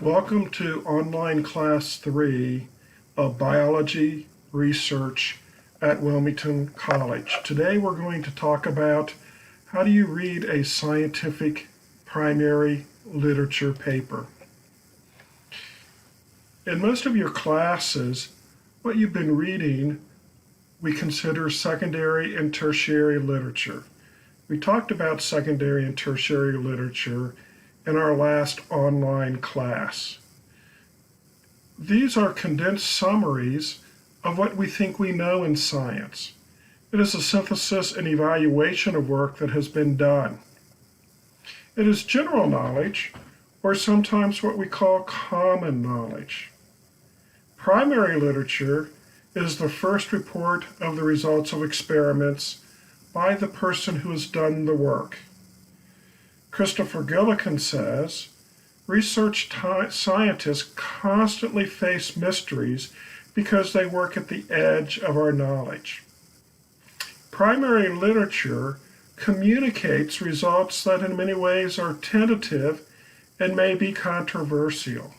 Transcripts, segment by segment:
Welcome to Online Class 3 of Biology Research at Wilmington College. Today we're going to talk about how do you read a scientific primary literature paper. In most of your classes, what you've been reading we consider secondary and tertiary literature. We talked about secondary and tertiary literature in our last online class. These are condensed summaries of what we think we know in science. It is a synthesis and evaluation of work that has been done. It is general knowledge, or sometimes what we call common knowledge. Primary literature is the first report of the results of experiments by the person who has done the work. Christopher Gillikin says, research scientists constantly face mysteries because they work at the edge of our knowledge. Primary literature communicates results that in many ways are tentative and may be controversial.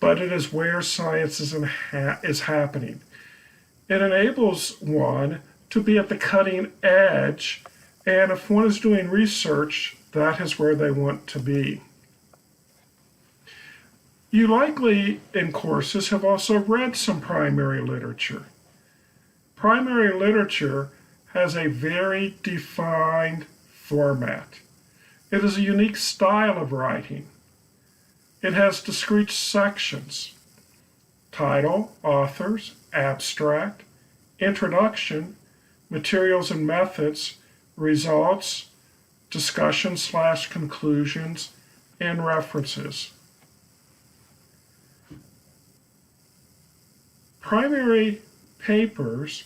But it is where science is happening. It enables one to be at the cutting edge, and if one is doing research, that is where they want to be. You likely, in courses, have also read some primary literature. Primary literature has a very defined format. It is a unique style of writing. It has discrete sections: title, authors, abstract, introduction, materials and methods, results, discussion/conclusions, and references. Primary papers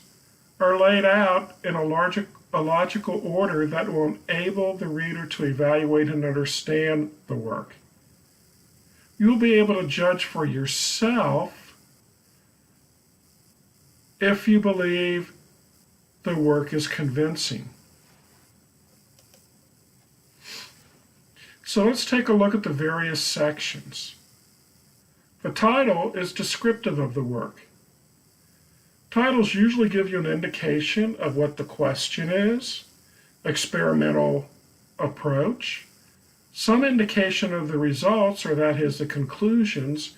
are laid out in a logical order that will enable the reader to evaluate and understand the work. You'll be able to judge for yourself if you believe the work is convincing. So let's take a look at the various sections. The title is descriptive of the work. Titles usually give you an indication of what the question is, experimental approach, some indication of the results, or that is the conclusions,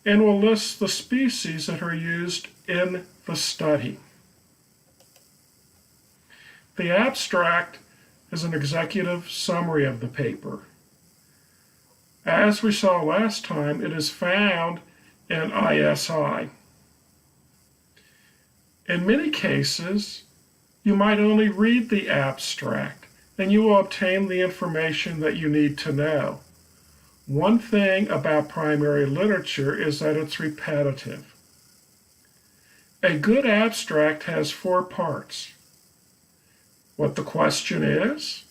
and will list the species that are used in the study. The abstract is an executive summary of the paper. As we saw last time, it is found in ISI. In many cases, you might only read the abstract, and you will obtain the information that you need to know. One thing about primary literature is that it's repetitive. A good abstract has 4 parts: what the question is,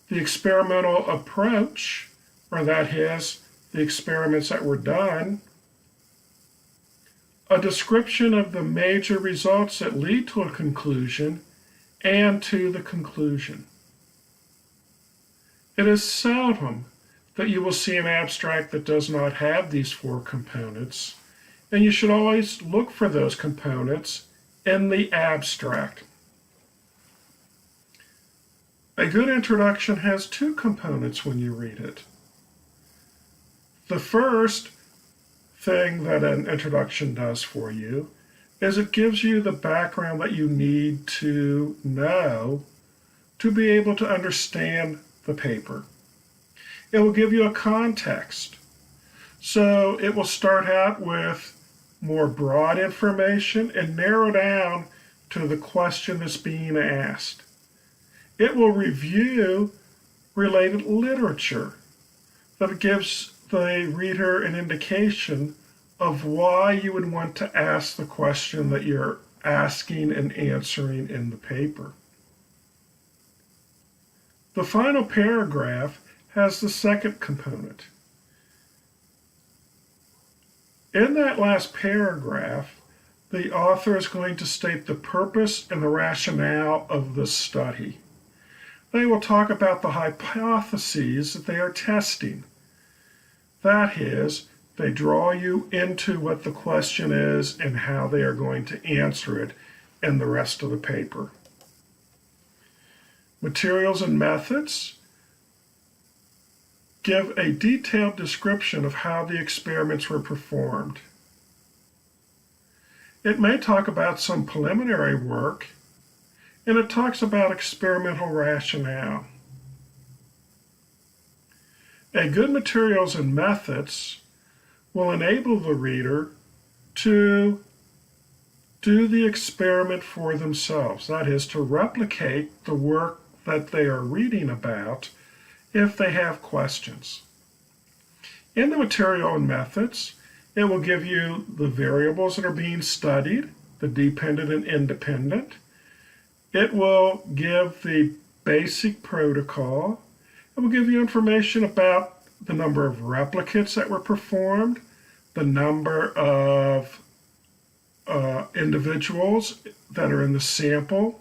the experimental approach, or that is, the experiments that were done, a description of the major results that lead to a conclusion, and to the conclusion. It is seldom that you will see an abstract that does not have these 4 components, and you should always look for those components in the abstract. A good introduction has 2 components when you read it. The first thing that an introduction does for you is it gives you the background that you need to know to be able to understand the paper. It will give you a context. So it will start out with more broad information and narrow down to the question that's being asked. It will review related literature that gives the reader an indication of why you would want to ask the question that you're asking and answering in the paper. The final paragraph has the second component. In that last paragraph, the author is going to state the purpose and the rationale of the study. They will talk about the hypotheses that they are testing. That is, they draw you into what the question is and how they are going to answer it in the rest of the paper. Materials and methods give a detailed description of how the experiments were performed. It may talk about some preliminary work, and it talks about experimental rationale. A good materials and methods will enable the reader to do the experiment for themselves. That is, to replicate the work that they are reading about if they have questions. In the material and methods, it will give you the variables that are being studied, the dependent and independent. It will give the basic protocol. It will give you information about the number of replicates that were performed, the number of individuals that are in the sample,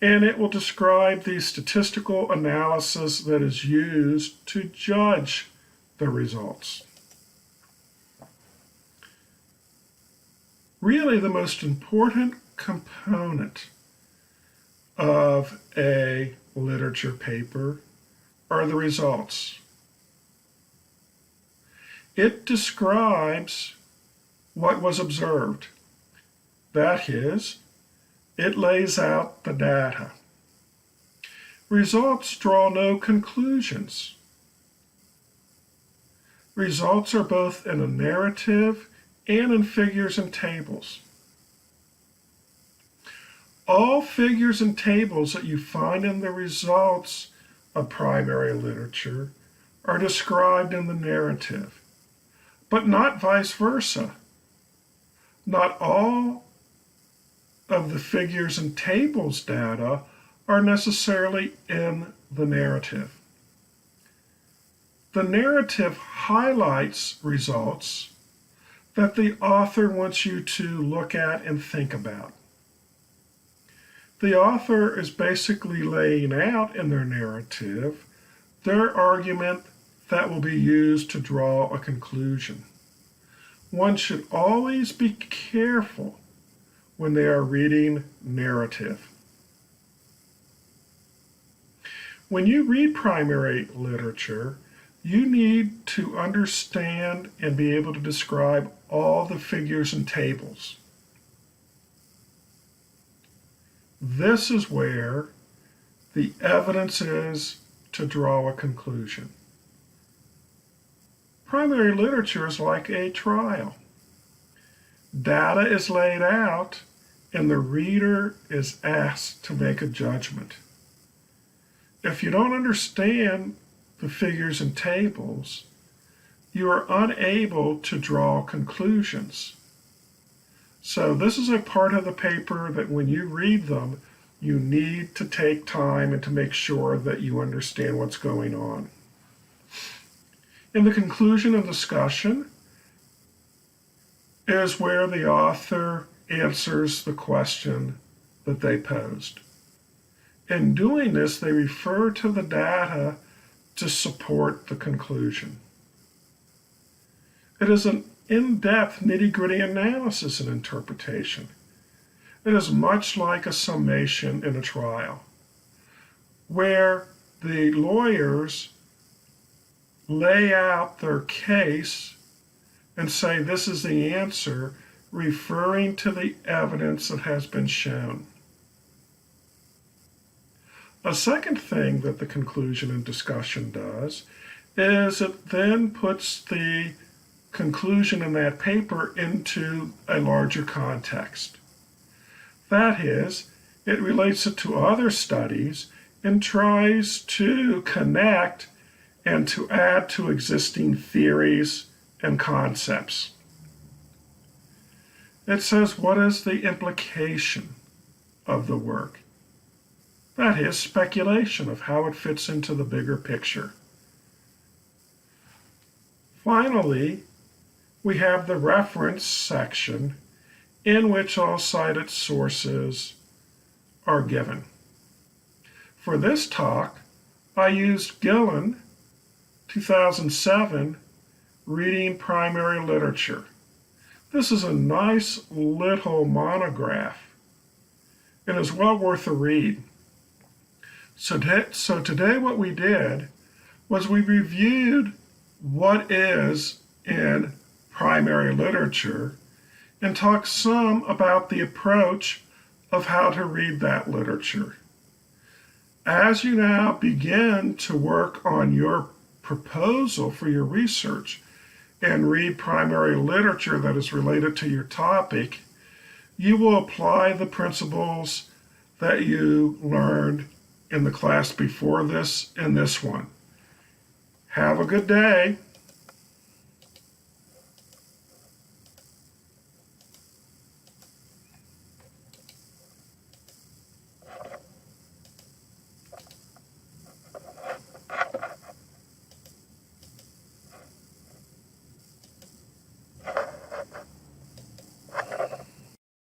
and it will describe the statistical analysis that is used to judge the results. Really, the most important component of a literature paper are the results. It describes what was observed. That is, it lays out the data. Results draw no conclusions. Results are both in a narrative and in figures and tables. All figures and tables that you find in the results of primary literature are described in the narrative, but not vice versa. Not all of the figures and tables data are necessarily in the narrative. The narrative highlights results that the author wants you to look at and think about. The author is basically laying out in their narrative their argument that will be used to draw a conclusion. One should always be careful when they are reading narrative. When you read primary literature, you need to understand and be able to describe all the figures and tables. This is where the evidence is to draw a conclusion. Primary literature is like a trial. Data is laid out and the reader is asked to make a judgment. If you don't understand the figures and tables, you are unable to draw conclusions. So this is a part of the paper that when you read them, you need to take time and to make sure that you understand what's going on. In the conclusion and discussion is where the author answers the question that they posed. In doing this, they refer to the data to support the conclusion. It is an in-depth, nitty-gritty analysis and interpretation. It is much like a summation in a trial, where the lawyers lay out their case and say this is the answer, referring to the evidence that has been shown. A second thing that the conclusion and discussion does is it then puts the conclusion in that paper into a larger context. That is, it relates it to other studies and tries to connect and to add to existing theories and concepts. It says, what is the implication of the work? That is speculation of how it fits into the bigger picture. Finally, we have the reference section in which all cited sources are given. For this talk, I used Gillen, 2007, Reading Primary Literature. This is a nice little monograph. It is well worth a read. So today what we did was we reviewed what is in primary literature and talked some about the approach of how to read that literature. As you now begin to work on your proposal for your research and read primary literature that is related to your topic, you will apply the principles that you learned in the class before this and this one. Have a good day.